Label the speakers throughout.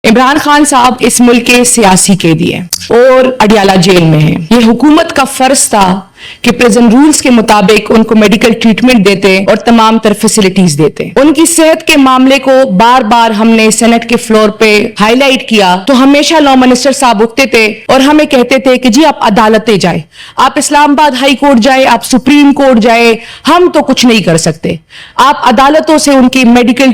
Speaker 1: इमरान खान साहब इस मुल्क के सियासी कैदी हैं और अडियाला जेल में हैं। ये हुकूमत का फर्ज था कि प्रिजन रूल्स के मुताबिक उनको मेडिकल ट्रीटमेंट देते और तमाम तर फैसिलिटीज देते। उनकी सेहत के मामले को बार बार हमने सेनेट के फ्लोर पे हाईलाइट किया तो हमेशा लॉ मिनिस्टर साहब उठते थे और हमें कहते थे कि जी आप अदालतें जाए, आप इस्लामाबाद हाई कोर्ट जाए, आप सुप्रीम कोर्ट जाए, हम तो कुछ नहीं कर सकते, आप अदालतों से उनकी मेडिकल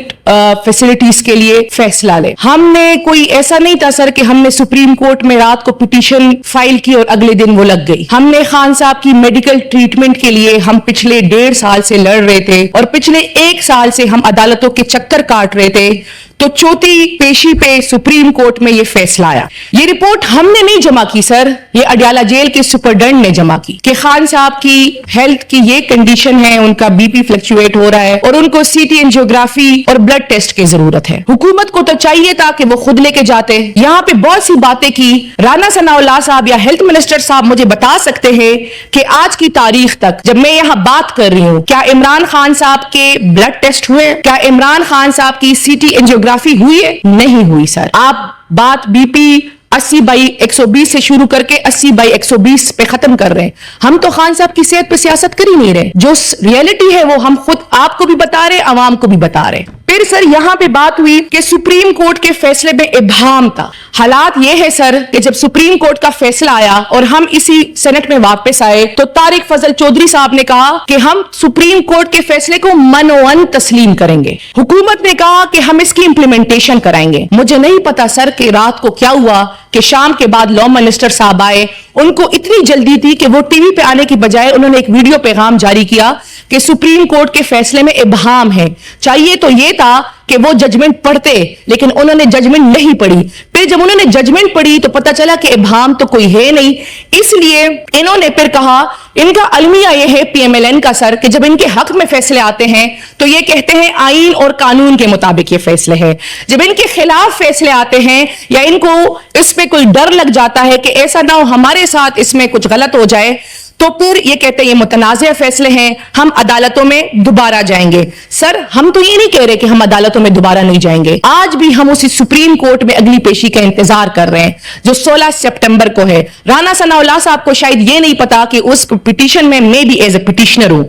Speaker 1: फैसिलिटीज के लिए फैसला ले। हमने कोई ऐसा नहीं था सर कि हमने सुप्रीम कोर्ट में रात को पिटीशन फाइल की और अगले दिन वो लग गई। हमने खान साहब की मेडिकल ट्रीटमेंट के लिए हम पिछले 1.5 साल से लड़ रहे थे और पिछले 1 साल से हम अदालतों के चक्कर काट रहे थे। तो चौथी पेशी पे सुप्रीम कोर्ट में ये फैसला आया। ये रिपोर्ट हमने नहीं जमा की सर, ये अडियाला जेल के सुपरडेंट ने जमा की कि खान साहब की हेल्थ की ये कंडीशन है, उनका बीपी फ्लक्चुएट हो रहा है और उनको सीटी एंजियोग्राफी और ब्लड टेस्ट की जरूरत है। हुकूमत को तो चाहिए था कि वो खुद लेके जाते। यहाँ पे बहुत सी बातें की। राना सनाउल्लाह साहब या हेल्थ मिनिस्टर साहब मुझे बता सकते हैं कि आज की तारीख तक जब मैं यहाँ बात कर रही हूँ, क्या इमरान खान साहब के ब्लड टेस्ट हुए? क्या इमरान खान साहब की सीटी एंजियोग्राफी हुई है? नहीं हुई सर। आप बात बीपी 80/120 से शुरू करके 80/120 पे खत्म कर रहे हैं। हम तो खान साहब की सेहत पे सियासत कर ही नहीं रहे। जो रियलिटी है वो हम खुद आपको भी बता रहे, अवाम को भी बता रहे। फिर सर यहाँ पे बात हुई कि सुप्रीम कोर्ट के फैसले में इब्हाम था। हालात ये है सर कि जब सुप्रीम कोर्ट का फैसला आया और हम इसी सेनेट में वापस आए तो तारिक फजल चौधरी साहब ने कहा कि हम सुप्रीम कोर्ट के फैसले को मनोअन तस्लीम करेंगे। हुकूमत ने कहा कि हम इसकी इंप्लीमेंटेशन कराएंगे। मुझे नहीं पता सर कि रात को क्या हुआ कि शाम के बाद लॉ मिनिस्टर साहब आए। उनको इतनी जल्दी थी कि वो टीवी पे आने की बजाय उन्होंने एक वीडियो पैगाम जारी किया कि सुप्रीम कोर्ट के फैसले में इब्हाम है। चाहिए तो ये था कि वो जजमेंट पढ़ते, लेकिन उन्होंने जजमेंट नहीं पढ़ी। फिर जब उन्होंने जजमेंट पढ़ी तो पता चला कि इब्हाम तो कोई है नहीं। इसलिए इन्होंने फिर कहा, इनका अलमिया ये है पीएमएलएन का सर कि जब इनके हक में फैसले आते हैं तो ये कहते हैं आईन और कानून के मुताबिक ये फैसले हैं। जब इनके खिलाफ फैसले आते हैं या इनको इस पे कोई डर लग जाता है कि ऐसा ना हो हमारे साथ इसमें कुछ गलत हो जाए, तो फिर ये कहते हैं ये मुतनाज़ फैसले हैं, हम अदालतों में दोबारा जाएंगे। सर हम तो ये नहीं कह रहे कि हम अदालतों में दोबारा नहीं जाएंगे। आज भी हम उसी सुप्रीम कोर्ट में अगली पेशी का इंतजार कर रहे हैं जो 16 सितंबर को है। राना सनाउल्लाह साहब को शायद ये नहीं पता कि उस पिटीशन में मैं भी एज ए पिटिशनर हूं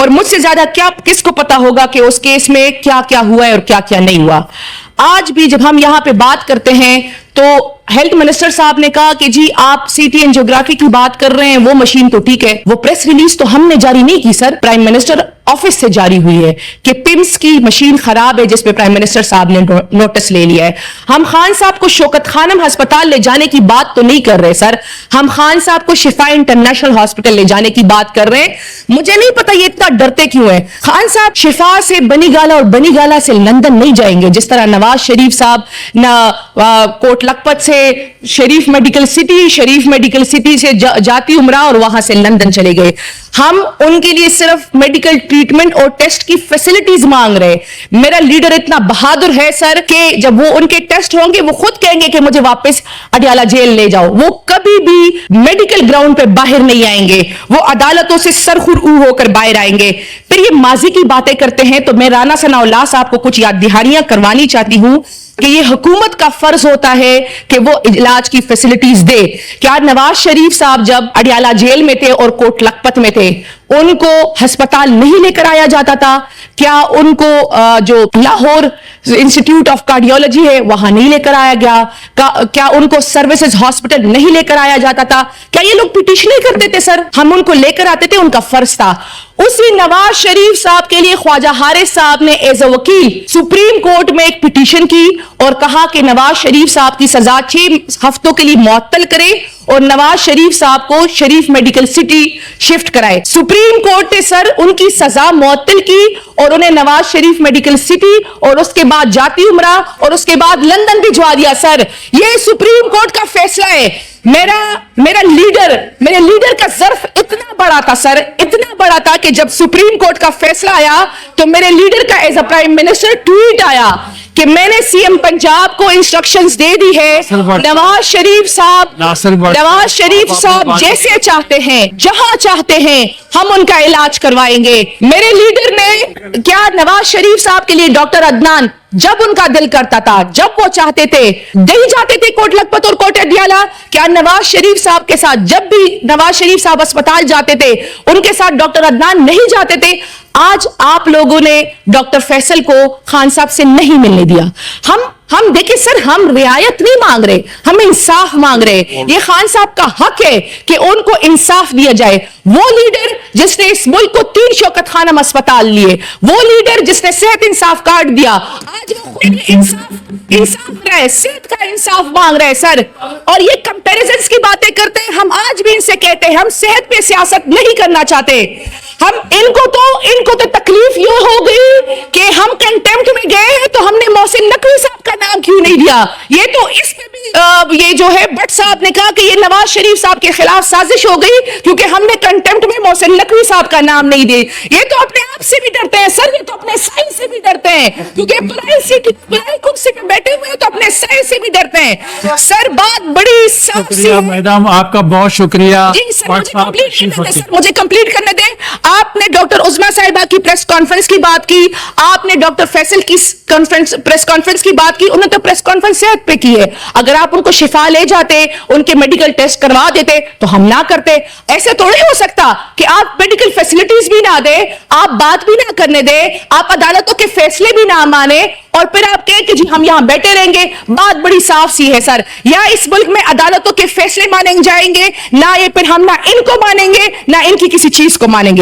Speaker 1: और मुझसे ज्यादा क्या किसको पता होगा कि उस केस में क्या क्या हुआ है और क्या क्या नहीं हुआ। आज भी जब हम यहां पे बात करते हैं तो हेल्थ मिनिस्टर साहब ने कहा कि जी आप सीटी एंजियोग्राफी की बात कर रहे हैं, वो मशीन तो ठीक है। वो प्रेस रिलीज तो हमने जारी नहीं की सर, प्राइम मिनिस्टर ऑफिस से जारी हुई है कि पिम्स की मशीन खराब है, जिसपे प्राइम मिनिस्टर साहब ने नोटिस ले लिया है। हम खान साहब को शौकत खानम अस्पताल ले जाने की बात तो नहीं कर रहे सर, हम खान साहब को शिफा इंटरनेशनल हॉस्पिटल ले जाने की बाट कर रहे हैं। मुझे नहीं पता ये इतना डरते क्यों है। खान साहब शिफा से बनीगाला और बनीगाला से लंदन नहीं जाएंगे, जिस तरह नवाज शरीफ साहब कोट लखपत से शरीफ मेडिकल सिटी, शरीफ मेडिकल सिटी से जाती उमरा और वहां से लंदन चले गए। हम उनके लिए सिर्फ मेडिकल ट्रीटमेंट और टेस्ट की फैसिलिटीज मांग रहे। मेरा लीडर इतना बहादुर है सर कि जब वो उनके टेस्ट होंगे वो खुद कहेंगे कि मुझे वापस अडियाला जेल ले जाओ। वो कभी भी मेडिकल ग्राउंड पे बाहर नहीं आएंगे, वो अदालतों से सरखुरू होकर बाहर आएंगे। फिर ये माजी की बातें करते हैं तो मैं राना सनाउल्लाह साहब को कुछ याद दहानियां करवानी चाहती हूं कि ये हुकूमत का फर्ज होता है कि वो इलाज की फैसिलिटीज दे। क्या नवाज शरीफ साहब जब अडियाला जेल में थे और कोट लखपत में थे उनको अस्पताल नहीं लेकर आया जाता था? क्या उनको जो लाहौर इंस्टीट्यूट ऑफ कार्डियोलॉजी है वहां नहीं लेकर आया गया? क्या उनको सर्विसेज हॉस्पिटल नहीं लेकर आया जाता था? क्या ये लोग पिटीशन नहीं करते थे सर? हम उनको लेकर आते थे, उनका फर्ज था। उसी नवाज शरीफ साहब के लिए ख्वाजा हारिस साहब ने एज ए वकील सुप्रीम कोर्ट में एक पिटीशन की और कहा कि नवाज शरीफ साहब की सजा 6 हफ्तों के लिए मुअत्तल करे और नवाज शरीफ साहब को शरीफ मेडिकल सिटी शिफ्ट कराए। सुप्रीम कोर्ट ने सर उनकी सजा मुअत्तल की और उन्हें नवाज शरीफ मेडिकल सिटी और उसके बाद जाती उमरा और उसके बाद लंदन भिजवा दिया। सर ये सुप्रीम कोर्ट का फैसला है। मेरे लीडर का ज़र्फ इतना बड़ा था सर, इतना बड़ा था कि जब सुप्रीम कोर्ट का फैसला आया तो मेरे लीडर का as a prime minister tweet आया कि मैंने सीएम पंजाब को इंस्ट्रक्शंस दे दी है, नवाज शरीफ साहब जैसे चाहते हैं, जहां चाहते हैं, हम उनका इलाज करवाएंगे। मेरे लीडर ने क्या नवाज शरीफ साहब के लिए डॉक्टर अदनान جب ان کا دل کرتا تھا, جب وہ چاہتے تھے, نہیں جاتے تھے کوٹ لکھپت اور کوٹ اڈیالہ. کیا نواز شریف صاحب کے ساتھ جب بھی نواز شریف صاحب اسپتال جاتے تھے ان کے ساتھ ڈاکٹر عدنان نہیں جاتے تھے؟ آج آپ لوگوں نے ڈاکٹر فیصل کو خان صاحب سے نہیں ملنے دیا. ہم دیکھیں سر, ہم رعایت نہیں مانگ رہے, ہم انصاف مانگ رہے. یہ خان صاحب کا حق ہے کہ ان کو انصاف دیا جائے. وہ لیڈر جس نے اس ملک کو 3 شوکت خانم اسپتال لیے, وہ لیڈر جس نے صحت انصاف کارڈ دیا, آج وہ خود انصاف رہے, صحت کا انصاف مانگ رہے سر. اور یہ کمپیریزنز کی باتیں کرتے ہیں. ہم آج بھی ان سے کہتے ہیں ہم صحت پہ سیاست نہیں کرنا چاہتے. ہم ان کو تو تکلیف یہ ہو گئی کہ ہم کنٹیمپٹ میں گئے ہیں تو ہم نے محسن نقوی صاحب کا نام کیوں نہیں دیا. یہ تو اس پہ بھی یہ جو ہے بٹ صاحب نے کہا کہ یہ نواز شریف صاحب کے خلاف سازش ہو گئی کیونکہ ہم نے کنٹیمپٹ میں محسن نقوی صاحب کا نام نہیں دیا. یہ تو اپنے آپ سے بھی ڈرتے ہیں سر, یہ تو اپنے سائنس سے بھی ڈرتے ہیں کیونکہ پرائی کرسی پہ بیٹھے ہوئے ہیں تو اپنے سائنس سے بھی ڈرتے ہیں. سر بات بڑی صاف سی ہے.
Speaker 2: میڈم آپ کا بہت شکریہ.
Speaker 1: جی سر مجھے کمپلیٹ کرنے دیں. آپ نے ڈاکٹر عظمیٰ صاحبہ کی پریس کانفرنس کی بات کی, آپ نے ڈاکٹر فیصل کی پریس کانفرنس کی بات کی. انہوں نے تو پریس کانفرنس صحت پہ کی ہے. اگر آپ ان کو شفا لے جاتے, ان کے میڈیکل ٹیسٹ کروا دیتے تو ہم نہ کرتے. ایسے تھوڑی ہو سکتا کہ آپ میڈیکل فیسلٹیز بھی نہ دیں, آپ بات بھی نہ کرنے دیں, آپ عدالتوں کے فیصلے بھی نہ مانے اور پھر آپ کہیں کہ جی ہم یہاں بیٹھے رہیں گے. بات بڑی صاف سی ہے سر, یا اس ملک میں عدالتوں کے فیصلے مانے جائیں گے, نہ یہ پھر ہم نہ ان کو مانیں گے نہ ان کی کسی چیز کو مانیں گے.